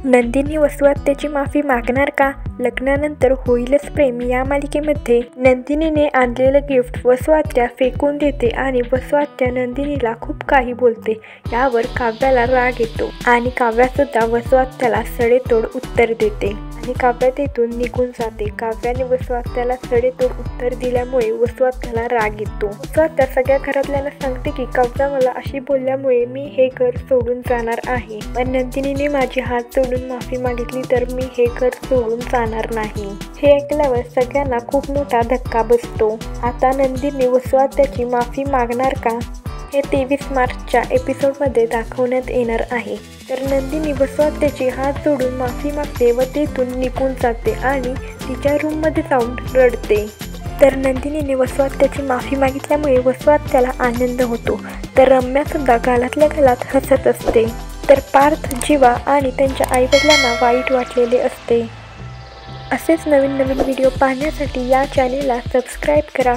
नंदिनी वसुआत्याची माफी मागणार का? लग्नानंतर होईलच प्रेम या मालिकेमध्ये नंदिनीने आणलेलं गिफ्ट वसुआत्या फेकून देते आणि वसुआत्या नंदिनीला खूप काही बोलते. यावर काव्याला राग येतो आणि काव्यासुद्धा वसुआत्याला सडेतोड उत्तर देते आणि काव्या तेथून निघून जाते. काव्याने वसुआत्याला सडेतोड उत्तर दिल्यामुळे वसुआत्याला राग येतो. वसुआत्या सगळ्या घरातल्यांना सांगते की काव्या मला अशी बोलल्यामुळे मी हे घर सोडून जाणार आहे, पण नंदिनीने माझे हात जोडून माफी मागितली तर मी हे घर सोडून जाणार नाही. हे ऐकल्यावर सगळ्यांना खूप मोठा धक्का बसतो. आता नंदिनी वसुआत्याची माफी मागणार का? हे 23 मार्चच्या एपिसोडमध्ये दाखवण्यात येणार आहे. तर नंदिनी वसुआत्याची हात जोडून माफी मागते व तेथून निघून जाते आणि तिच्या रूममध्ये जाऊन रडते. तर नंदिनीने वसुआत्याची माफी मागितल्यामुळे वसुआत्याला आनंद होतो. तर रम्यासुद्धा गालातल्या गालात हसत असते. तर पार्थ, जीवा आणि त्यांच्या आईवडिलांना वाईट वाटलेले असते. असेच नवीन व्हिडिओ पाहण्यासाठी या चॅनेलला सबस्क्राईब करा.